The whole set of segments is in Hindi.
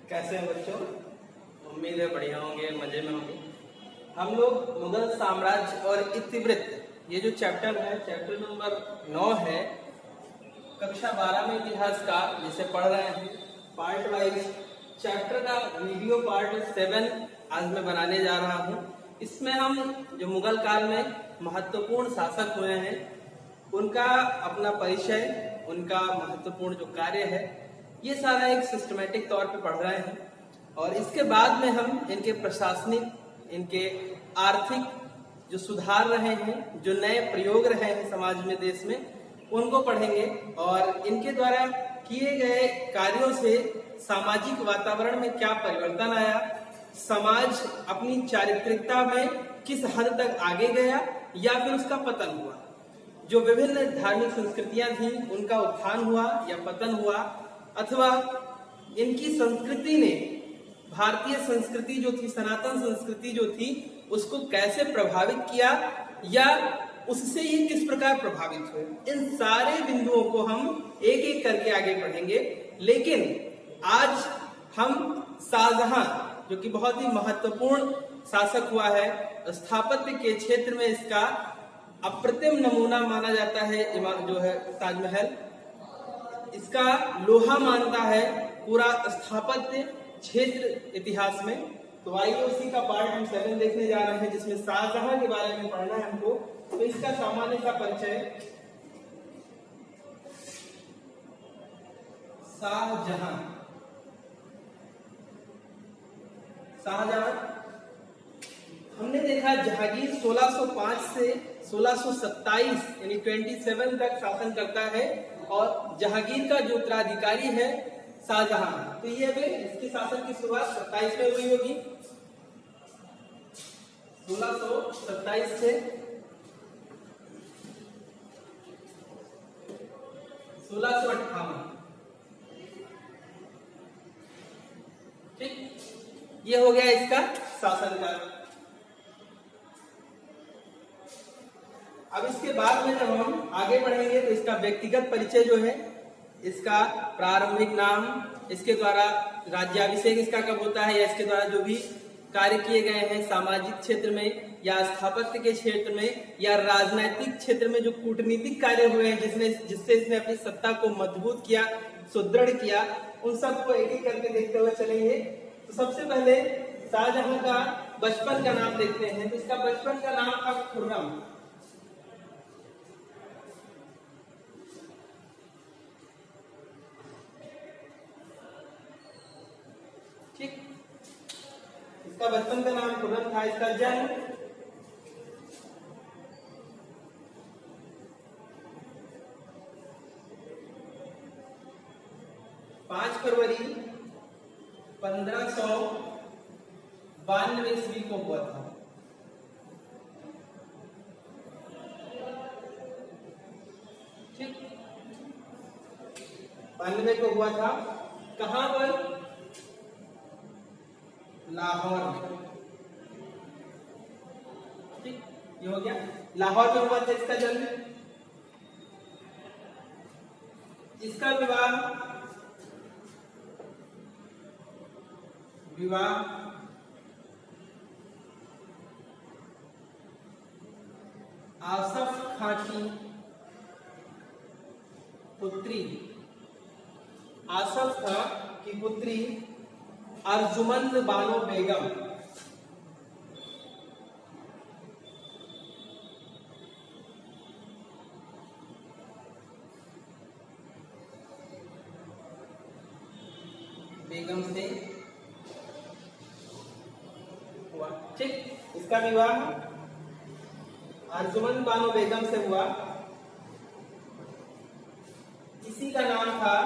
कैसे हैं बच्चों? उम्मीद है बढ़िया होंगे, मजे में होंगे। हम लोग मुगल साम्राज्य और इतिवृत्त ये जो चैप्टर है, चैप्टर नंबर 9 है, कक्षा 12 में इतिहास का, जिसे पढ़ रहे हैं पार्ट वाइज। चैप्टर का वीडियो पार्ट 7 आज मैं बनाने जा रहा हूँ। इसमें हम जो मुगल काल में महत्वपूर्ण शासक हुए हैं उनका अपना परिचय, उनका महत्वपूर्ण जो कार्य है, ये सारा एक सिस्टमेटिक तौर पे पढ़ रहे हैं। और इसके बाद में हम इनके प्रशासनिक, इनके आर्थिक जो सुधार रहे हैं, जो नए प्रयोग रहे हैं समाज में, देश में, उनको पढ़ेंगे। और इनके द्वारा किए गए कार्यों से सामाजिक वातावरण में क्या परिवर्तन आया, समाज अपनी चारित्रिकता में किस हद तक आगे गया या फिर उसका पतन हुआ, जो विभिन्न धार्मिक संस्कृतियां थी उनका उत्थान हुआ या पतन हुआ, अथवा इनकी संस्कृति ने भारतीय संस्कृति जो थी, सनातन संस्कृति जो थी, उसको कैसे प्रभावित किया या उससे ये किस प्रकार प्रभावित हुए। इन सारे बिंदुओं को हम एक एक करके आगे पढ़ेंगे। लेकिन आज हम शाहजहां, जो कि बहुत ही महत्वपूर्ण शासक हुआ है, स्थापत्य के क्षेत्र में इसका अप्रतिम नमूना माना जाता है, जो है ताजमहल, इसका लोहा मानता है पूरा स्थापत्य क्षेत्र इतिहास में। तो आइए उसी का पार्ट हम 7 देखने जा रहे हैं, जिसमें शाहजहां के बारे में पढ़ना है हमको। तो इसका सामान्य सा परिचय। शाहजहां हमने देखा जहांगीर 1605 से 1627 यानी 27 तक शासन करता है, और जहांगीर का जो उत्तराधिकारी है शाहजहां, तो ये भी इसके शासन की शुरुआत 27 में हुई होगी, 1627 से 1658। ठीक, ये हो गया इसका शासनकाल। अब इसके बाद में जब हम आगे बढ़ेंगे तो इसका व्यक्तिगत परिचय जो है, इसका प्रारंभिक नाम, इसके द्वारा राज्याभिषेक इसका कब होता है, या इसके द्वारा जो भी कार्य किए गए हैं सामाजिक क्षेत्र में या स्थापत्य के क्षेत्र में या राजनैतिक क्षेत्र में, जो कूटनीतिक कार्य हुए हैं जिससे इसने अपनी सत्ता को मजबूत किया, सुदृढ़ किया, उन सबको एक एक करके देखते हुए चलेंगे। तो सबसे पहले शाहजहां का बचपन का नाम देखते हैं। तो इसका बचपन का नाम था खुर्रम। ठीक, इसका बचपन का नाम खुर्रम था। इसका जन्म 5 फरवरी 1592 ईस्वी को हुआ था। ठीक, 92 को हुआ था। कहां पर? लाहौर में। ठीक, ये हो गया, लाहौर में हुआ था इसका जन्म। इसका विवाह आसफ खां की पुत्री, आसफ खां की पुत्री अर्जुमंद बानो बेगम से हुआ। ठीक, इसका विवाह अर्जुमंद बानो बेगम से हुआ। इसी का नाम था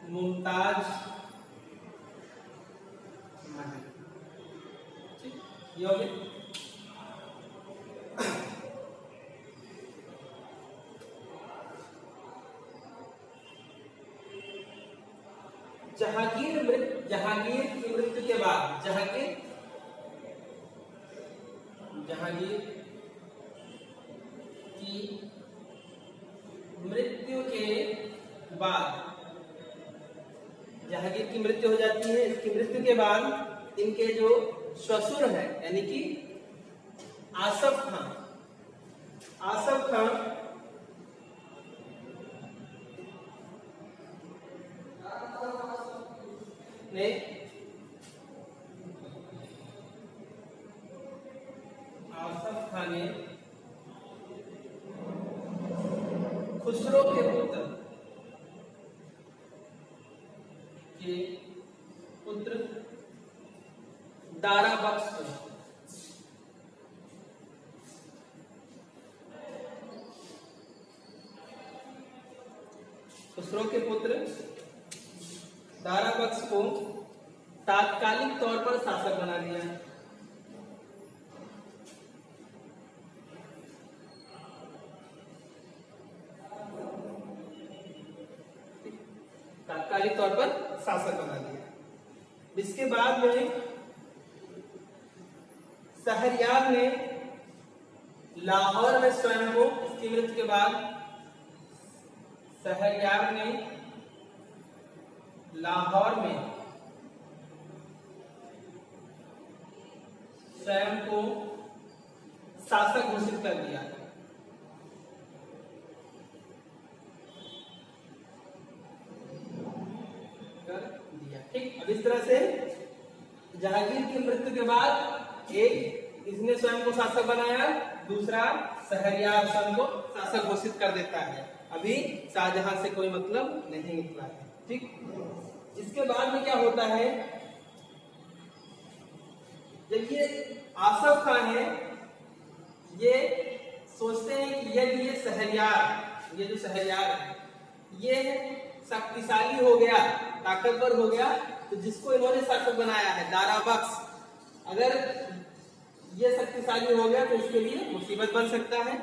मुमताज महल। ठीक, ये हो गया। जहांगीर की मृत्यु के बाद, जहांगीर की मृत्यु के बाद जहांगीर की मृत्यु हो जाती है। इसकी मृत्यु के बाद इनके जो ससुर है यानी कि आसफ खां ने खुसरो के पुत्र दारा बख्श को तात्कालिक तौर पर शासक बना दिया। तात्कालिक तौर पर शासक बना दिया। इसके बाद में शहरयार ने लाहौर में स्वयं को, इसकी मृत्यु के बाद शहरयार ने लाहौर में स्वयं को शासक घोषित कर दिया। ठीक, अब इस तरह से जहांगीर की मृत्यु के बाद एक इसने स्वयं को शासक बनाया, दूसरा शहरयार स्वयं को शासक घोषित कर देता है। अभी शाहजहां से कोई मतलब नहीं निकला है। ठीक, इसके बाद में क्या होता है, देखिए आसफ खान है, ये सोचते हैं कि यदि ये जो शहरयार है ये शक्तिशाली हो गया, ताकतवर हो गया, तो जिसको इन्होंने शासक बनाया है दारा बख्श, अगर ये शक्तिशाली हो गया तो इसके लिए मुसीबत बन सकता है।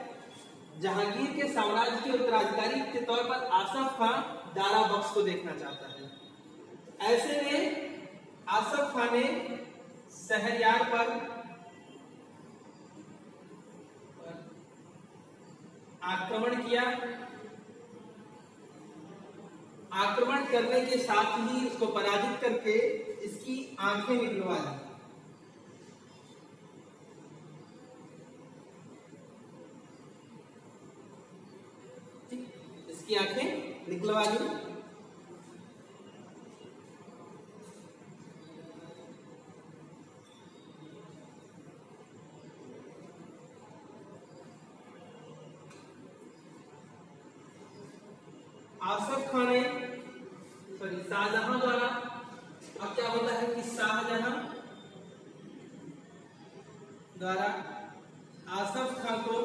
जहांगीर के साम्राज्य के उत्तराधिकारी के तौर पर आसफ खान दारा बख्श को देखना चाहता है। ऐसे में आसफ खान ने शहरयार पर आक्रमण किया। आक्रमण करने के साथ ही उसको पराजित करके इसकी आंखें निकलवा दी। इसकी आंखें निकलवा दी। आसफ खान ने शाहजहां द्वारा, अब क्या होता है कि शाहजहां द्वारा आसफ खान को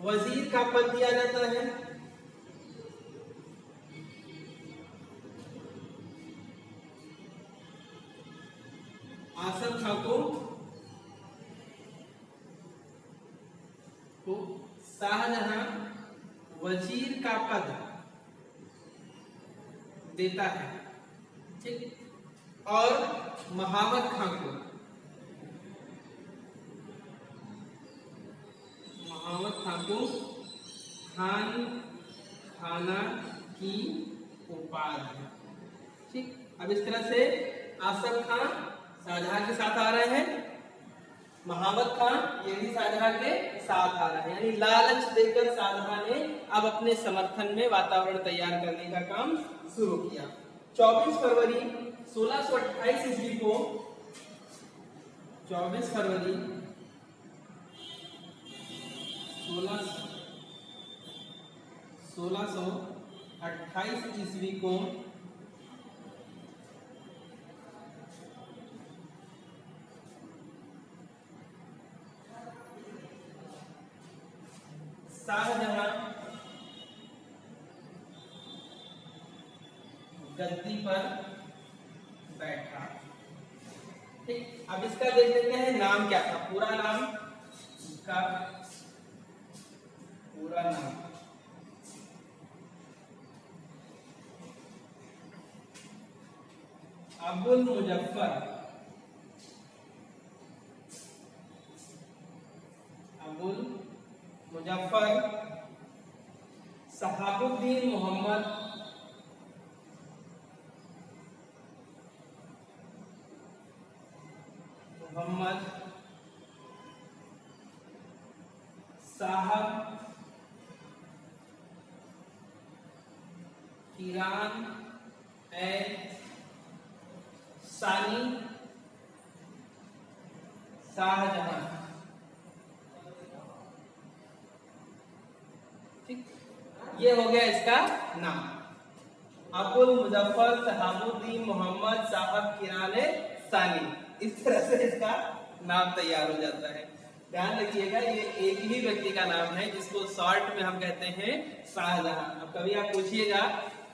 वजीर का पद दिया जाता है। आसफ खान को शाहजहां वजीर का पद देता है। ठीक, और महावत खान को खाना की उपाधि। ठीक, अब इस तरह से आसफ खान शाहजहां के साथ आ रहे हैं, महावत खान ये भी शाहजहां के साथ आ रहे हैं, यानी लालच देकर शाहजहां ने अब अपने समर्थन में वातावरण तैयार करने का काम शुरू किया। 24 फरवरी 1628 ईस्वी को 24 फरवरी 1628 ईस्वी को शाहजहां गद्दी पर बैठा। ठीक, अब इसका देख लेते हैं नाम क्या था, पूरा नाम, इसका पूरा नाम अबुल मुजफ्फर शहाबुद्दीन मोहम्मद ईरान एंड सानी शाहजहां। ठीक, ये हो गया इसका नाम, अबुल मुजफ्फर शहाबुद्दीन मोहम्मद साहब किराने सानी। इस तरह से इसका नाम तैयार हो जाता है। ध्यान रखिएगा, ये एक ही व्यक्ति का नाम है जिसको शॉर्ट में हम कहते हैं शाहजहां। अब कभी आप पूछिएगा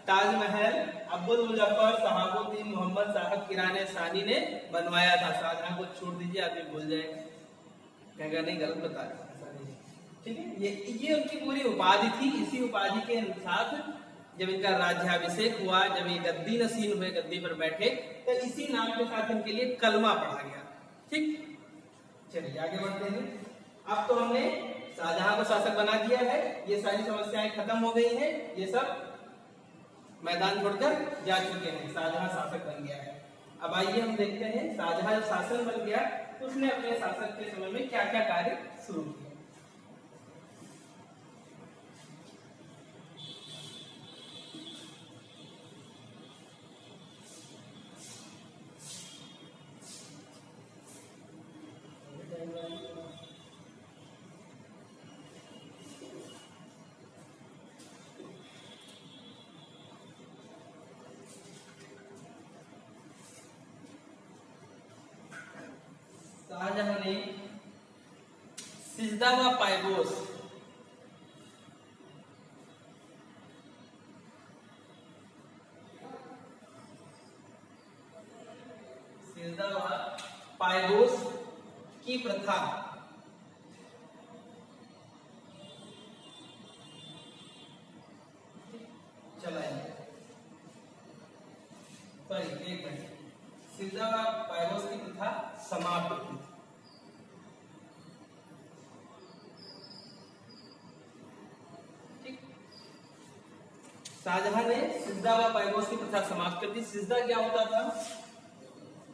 ताजमहल अब्दुल मुजफ्फर शहाबुद्दीन मोहम्मद साहब किराने सानी ने बनवाया था, शाहजहां को छोड़ दीजिए, आदमी भूल जाएगा, कहेगा नहीं गलत बता रहे। ठीक है, ये उनकी पूरी उपाधि थी। इसी उपाधि के साथ जब इनका राज्याभिषेक हुआ, जब ये गद्दी नशीन हुए, गद्दी पर बैठे, तो इसी नाम के साथ इनके लिए कलमा पढ़ा गया। ठीक, चलिए आगे बढ़ते हैं। अब तो हमने शाहजहां को शासक बना दिया है, ये सारी समस्याएं खत्म हो गई हैं, ये सब मैदान छोड़कर जा चुके हैं, शाहजहां शासक बन गया है। अब आइए हम देखते हैं शाहजहां जब शासक बन गया तो उसने अपने शासक के समय में क्या क्या कार्य शुरू किए। शाहजहां ने सिजदा व पायगोस की प्रथा चलाई। सॉरी, एक मिनट, सिजदा व पायगोस की प्रथा समाप्त की। शाहजहां ने सिजदा व पायगोस की प्रथा समाप्त कर दी। सिजदा क्या होता था?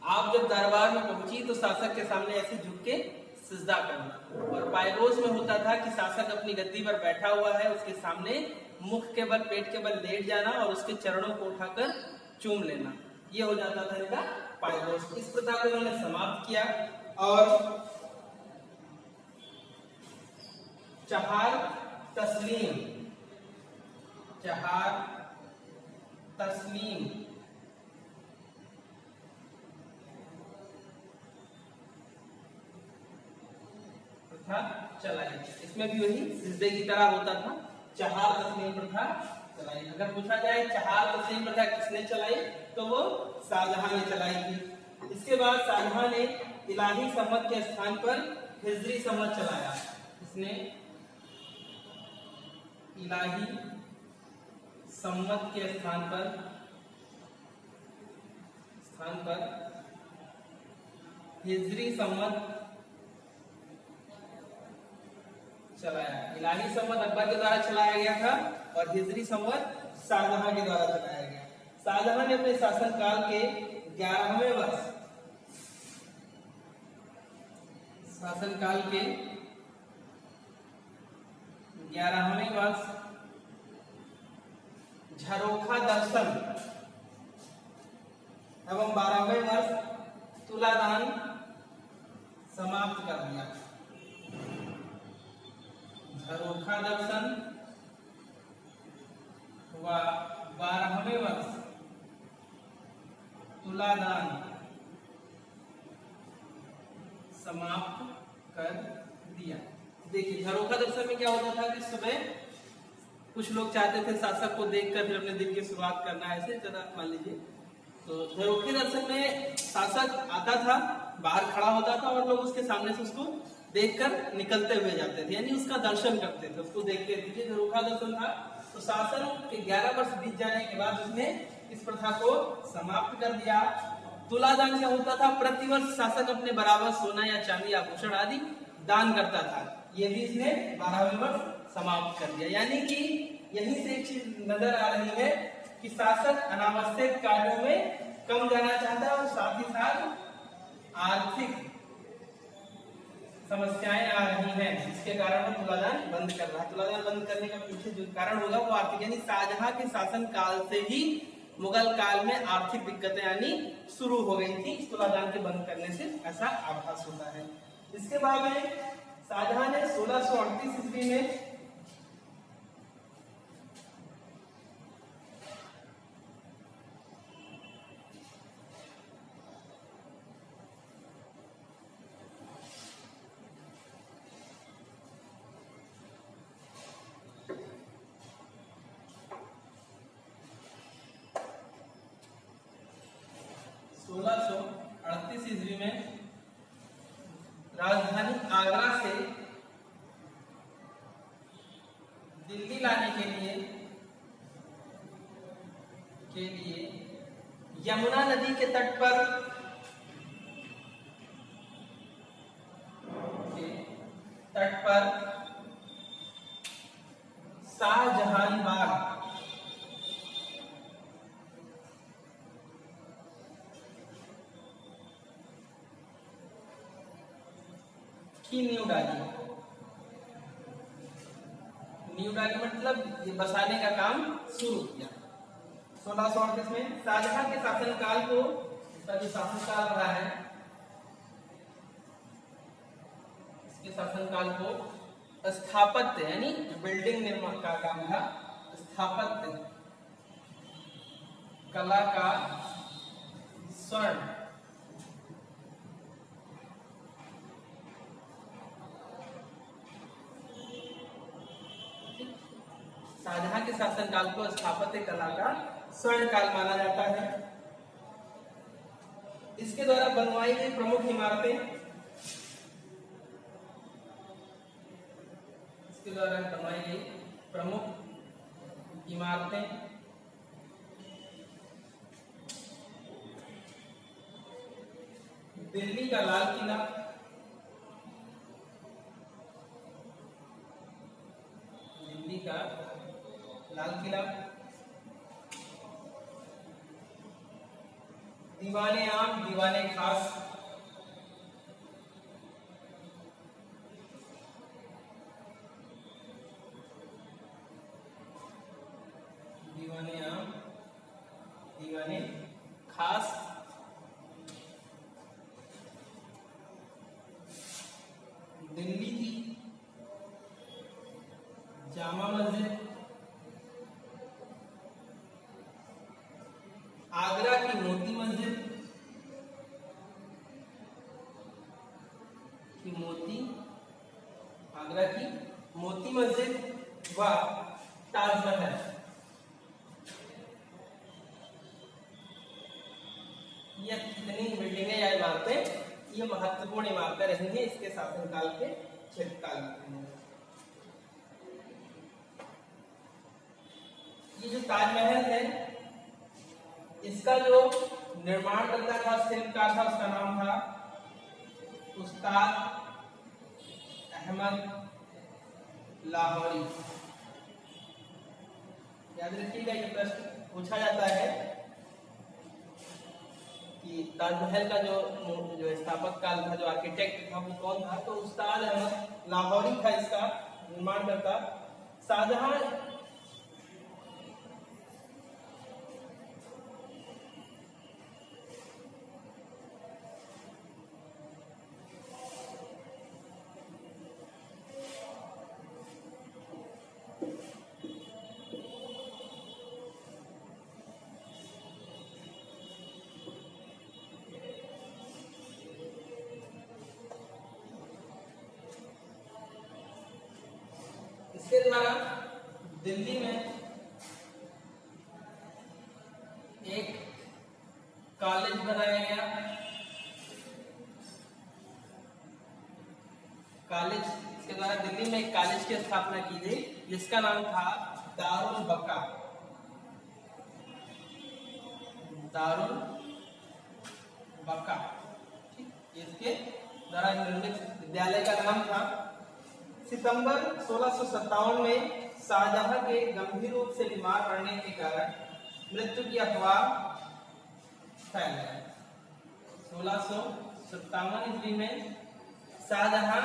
आप जब दरबार में पहुंची तो शासक के सामने ऐसे झुक के सिजदा करना, और पायगोस में होता था कि शासक अपनी गद्दी पर बैठा हुआ है, उसके सामने मुख के बल, पेट के बल लेट जाना और उसके चरणों को उठाकर चूम लेना। ये हो जाता था इनका पायगोस। इस प्रथा को इन्होंने समाप्त किया और चहार तस्लीम प्रथा चलाई। इसमें भी वही सिजदे की तरह होता था, चहार तस्लीम प्रथा चलाई। अगर पूछा जाए चहार तस्लीम प्रथा किसने चलाई, तो वो शाहजहां ने चलाई थी। इसके बाद शाहजहां ने इलाही सम्मत के स्थान पर हिजरी सम्मत चलाया। इसने इलाही सम्मत के स्थान पर हिजरी सम्मत चलाया। इलाही सम्मत अकबर के द्वारा चलाया गया था और हिजरी सम्मत शाहजहां के द्वारा चलाया गया। शाहजहां ने अपने शासनकाल के 11वें वर्ष झरोखा दर्शन एवं 12वें वर्ष तुलादान समाप्त कर दिया। झरोखा दर्शन व 12वें वर्ष तुलादान समाप्त कर दिया। देखिए, झरोखा दर्शन में क्या होता था कि सुबह कुछ लोग चाहते थे शासक को देखकर फिर अपने दिन की शुरुआत करना, ऐसे जरा मान लीजिए। तो झरोखे दर्शन में शासक आता था, बाहर खड़ा होता था और लोग उसके सामने से उसको देखकर निकलते हुए जाते थे, यानी उसका दर्शन करते थे, उसको देखते थे। ये झरोखा दर्शन था। तो शासन के 11 वर्ष बीत जाने के बाद उसने इस प्रथा को समाप्त कर दिया। तुलादान क्या होता था? प्रतिवर्ष शासक अपने बराबर सोना या चांदी आभूषण आदि दान करता था। ये भी इसने 12वें वर्ष समाप्त कर दिया। यानी कि यहीं से एक चीज नजर आ रही है कि शासक अनावश्यक कार्यों में कम जाना चाहता है और साथ ही साथ आर्थिक समस्याएं आ रही हैं, जिसके कारण वो तुलादान बंद कर रहा है। तुलादान बंद करने का पीछे जो कारण होगा वो आर्थिक, यानी शाहजहां के शासन काल से ही मुगल काल में आर्थिक दिक्कतें आनी शुरू हो गई थी इस तुलादान के बंद करने से, ऐसा आभास होता है। इसके बाद में शाहजहां ने 1638 ईस्वी में राजधानी आगरा से दिल्ली लाने के लिए यमुना नदी के तट पर शाहजहान बाग की नींव डाली मतलब ये बसाने का काम शुरू किया। 1638 में शाहजहां के शासनकाल को, इसका जो शासनकाल रहा है, इसके शासनकाल को स्थापत्य यानी बिल्डिंग निर्माण का काम था। स्थापत्य कला का स्वर्ण शाहजहां के शासनकाल को स्थापत्य कला का स्वर्ण काल माना जाता है। इसके द्वारा बनवाई गई प्रमुख इमारतें, दिल्ली का लाल किला, दीवाने आम, दीवाने खास, दीवाने आम, दीवाने खास, दिल्ली की जामा मस्जिद, आगरा की मोती मस्जिद, आगरा की मोती मस्जिद व ताजमहल। ये कितनी बिल्डिंगें या इमारतें, ये महत्वपूर्ण इमारतें रही हैं इसके शासनकाल के क्षेत्रकाल में। ये जो ताजमहल है, इसका जो निर्माण करता था, शिल्पकार था, उसका नाम था उस्ताद अहमद लाहौरी। याद रखिएगा, ये प्रश्न पूछा जाता है कि ताजमहल का जो स्थापक काल था, जो आर्किटेक्ट था, वो कौन था? तो उस्ताद अहमद लाहौरी था इसका निर्माण करता। शाहजहां इसके द्वारा दिल्ली में एक कॉलेज बनाया गया। इसके द्वारा दिल्ली में एक कॉलेज की स्थापना की गई, जिसका नाम था दारुल बका। इसके द्वारा निर्मित विद्यालय का नाम था। सितंबर 1657 में शाहजहां के गंभीर रूप से बीमार पड़ने के कारण मृत्यु की अफवाह फैल गई। 1657 ईस्वी में शाहजहां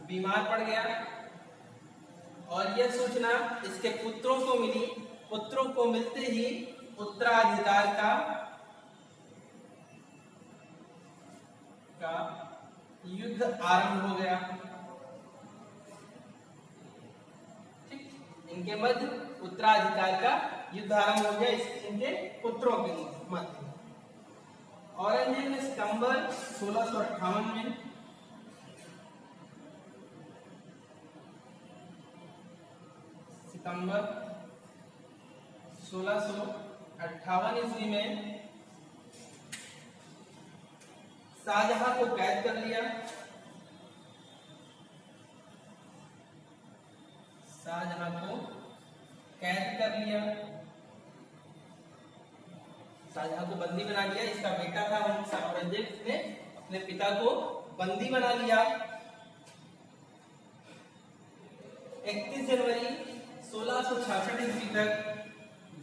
बीमार पड़ गया और यह सूचना इसके पुत्रों को मिली। पुत्रों को मिलते ही उत्तराधिकार का युद्ध आरंभ हो गया। ठीक, इनके मध्य उत्तराधिकार का युद्ध आरंभ हो गया इनके पुत्रों के मध्य। औरंगजेब ने सितंबर 1658 में सितंबर 1658 ईस्वी में शाहजहां को कैद कर लिया। शाहजहां को कैद कर लिया, शाहजहां को बंदी बना लिया। इसका बेटा था औरंगजेब ने अपने पिता को बंदी बना लिया। 31 जनवरी 1666 ईस्वी तक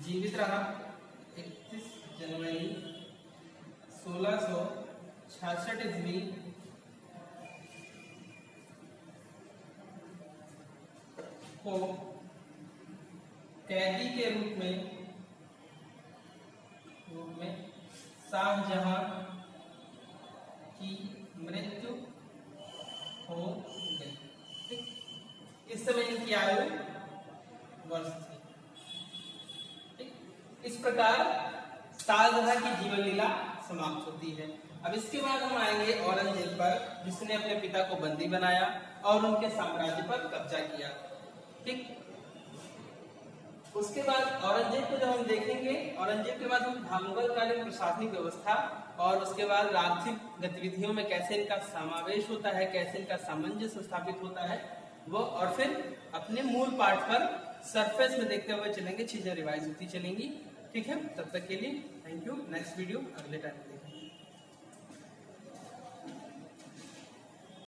जीवित रहा। 31 जनवरी 1666 ईस्वी को कैदी के रूप में शाहजहां की मृत्यु हो गई। इस समय इनकी आयु वर्ष थी। ठीक, इस प्रकार शाहजहां की जीवन लीला समाप्त होती है। अब इसके बाद हम आएंगे औरंगजेब पर, जिसने अपने पिता को बंदी बनाया और उनके साम्राज्य पर कब्जा किया। ठीक, उसके बाद औरंगजेब को जब हम देखेंगे, औरंगजेब के बाद हम मुगल कालीन प्रशासनिक व्यवस्था और उसके बाद आर्थिक गतिविधियों में कैसे इनका समावेश होता है, कैसे इनका सामंजस्य स्थापित होता है वो, और फिर अपने मूल पाठ पर सरफेस में देखते हुए चलेंगे, चीजें रिवाइज होती चलेंगी। ठीक है, तब तक के लिए थैंक यू। नेक्स्ट वीडियो अगले टाइम में देखेंगे।